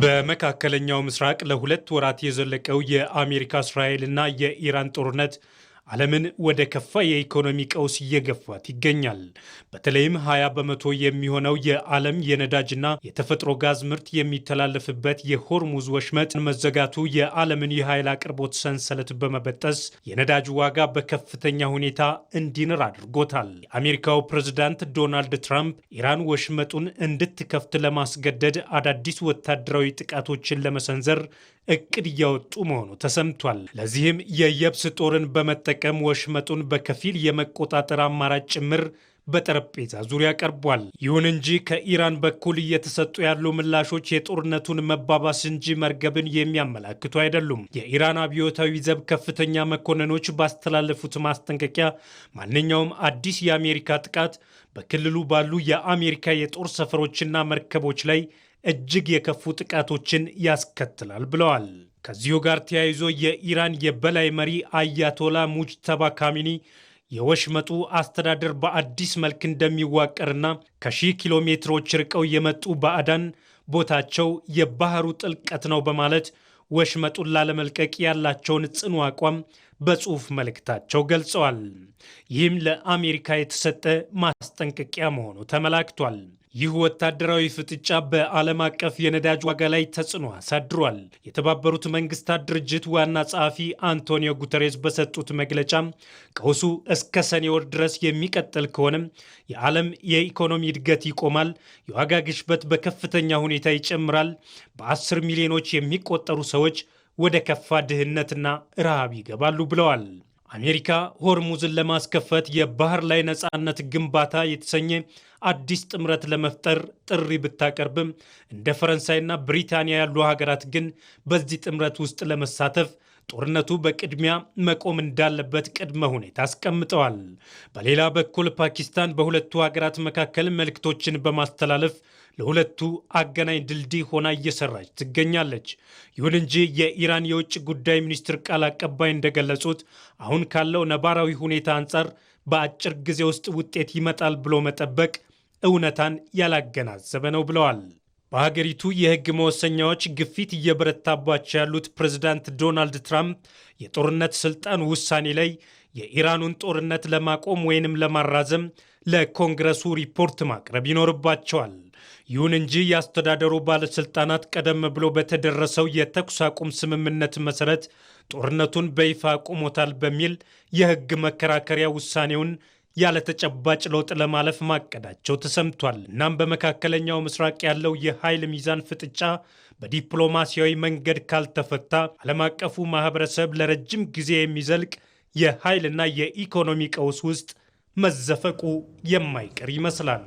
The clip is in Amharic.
በመካከለኛው ምስራቅ ለሁለት ወራት የዘለቀው የአሜሪካ እስራኤልና የኢራን ጦርነት ዓለምን ወደ ከፋ የኢኮኖሚ ቀውስ እየገፋት ይገኛል። በተለይም 20 በመቶ የሚሆነው የዓለም የነዳጅና የተፈጥሮ ጋዝ ምርት የሚተላለፍበት የሆርሙዝ ወሽመጥ መዘጋቱ የዓለምን የኃይል አቅርቦት ሰንሰለት በመበጠስ የነዳጅ ዋጋ በከፍተኛ ሁኔታ እንዲንር አድርጎታል። የአሜሪካው ፕሬዝዳንት ዶናልድ ትራምፕ ኢራን ወሽመጡን እንድትከፍት ለማስገደድ አዳዲስ ወታደራዊ ጥቃቶችን ለመሰንዘር እቅድ እያወጡ መሆኑ ተሰምቷል። ለዚህም የየብስ ጦርን በመጠቀም ወሽመጡን በከፊል የመቆጣጠር አማራጭ ጭምር በጠረጴዛ ዙሪያ ቀርቧል። ይሁን እንጂ ከኢራን በኩል እየተሰጡ ያሉ ምላሾች የጦርነቱን መባባስ እንጂ መርገብን የሚያመላክቱ አይደሉም። የኢራን አብዮታዊ ዘብ ከፍተኛ መኮንኖች ባስተላለፉት ማስጠንቀቂያ ማንኛውም አዲስ የአሜሪካ ጥቃት በክልሉ ባሉ የአሜሪካ የጦር ሰፈሮችና መርከቦች ላይ እጅግ የከፉ ጥቃቶችን ያስከትላል ብለዋል። ከዚሁ ጋር ተያይዞ የኢራን የበላይ መሪ አያቶላ ሙጅተባ ካሚኒ የወሽመጡ አስተዳደር በአዲስ መልክ እንደሚዋቀርና ከ1000 ኪሎ ሜትሮች ርቀው የመጡ ባዕዳን ቦታቸው የባህሩ ጥልቀት ነው በማለት ወሽመጡን ላለመልቀቅ ያላቸውን ጽኑ አቋም በጽሑፍ መልእክታቸው ገልጸዋል። ይህም ለአሜሪካ የተሰጠ ማስጠንቀቂያ መሆኑ ተመላክቷል። ይህ ወታደራዊ ፍጥጫ በዓለም አቀፍ የነዳጅ ዋጋ ላይ ተጽዕኖ አሳድሯል። የተባበሩት መንግስታት ድርጅት ዋና ጸሐፊ አንቶኒዮ ጉተሬስ በሰጡት መግለጫ ቀውሱ እስከ ሰኔ ወር ድረስ የሚቀጥል ከሆነም የዓለም የኢኮኖሚ እድገት ይቆማል፣ የዋጋ ግሽበት በከፍተኛ ሁኔታ ይጨምራል፣ በ10 ሚሊዮኖች የሚቆጠሩ ሰዎች ወደ ከፋ ድህነትና ረሃብ ይገባሉ ብለዋል። አሜሪካ ሆርሙዝን ለማስከፈት የባህር ላይ ነፃነት ግንባታ የተሰኘ አዲስ ጥምረት ለመፍጠር ጥሪ ብታቀርብም እንደ ፈረንሳይና ብሪታንያ ያሉ ሀገራት ግን በዚህ ጥምረት ውስጥ ለመሳተፍ ጦርነቱ በቅድሚያ መቆም እንዳለበት ቅድመ ሁኔታ አስቀምጠዋል። በሌላ በኩል ፓኪስታን በሁለቱ ሀገራት መካከል መልእክቶችን በማስተላለፍ ለሁለቱ አገናኝ ድልድይ ሆና እየሰራች ትገኛለች። ይሁን እንጂ የኢራን የውጭ ጉዳይ ሚኒስትር ቃል አቀባይ እንደገለጹት አሁን ካለው ነባራዊ ሁኔታ አንጻር በአጭር ጊዜ ውስጥ ውጤት ይመጣል ብሎ መጠበቅ እውነታን ያላገናዘበ ነው ብለዋል። በሀገሪቱ የሕግ መወሰኛዎች ግፊት እየበረታባቸው ያሉት ፕሬዝዳንት ዶናልድ ትራምፕ የጦርነት ስልጣን ውሳኔ ላይ የኢራኑን ጦርነት ለማቆም ወይንም ለማራዘም ለኮንግረሱ ሪፖርት ማቅረብ ይኖርባቸዋል። ይሁን እንጂ የአስተዳደሩ ባለስልጣናት ቀደም ብሎ በተደረሰው የተኩስ አቁም ስምምነት መሰረት ጦርነቱን በይፋ አቁሞታል በሚል የሕግ መከራከሪያ ውሳኔውን ያለ ተጨባጭ ለውጥ ለማለፍ ማቀዳቸው ተሰምቷል። እናም በመካከለኛው ምስራቅ ያለው የኃይል ሚዛን ፍጥጫ በዲፕሎማሲያዊ መንገድ ካልተፈታ ዓለም አቀፉ ማህበረሰብ ለረጅም ጊዜ የሚዘልቅ የኃይልና የኢኮኖሚ ቀውስ ውስጥ መዘፈቁ የማይቀር ይመስላል።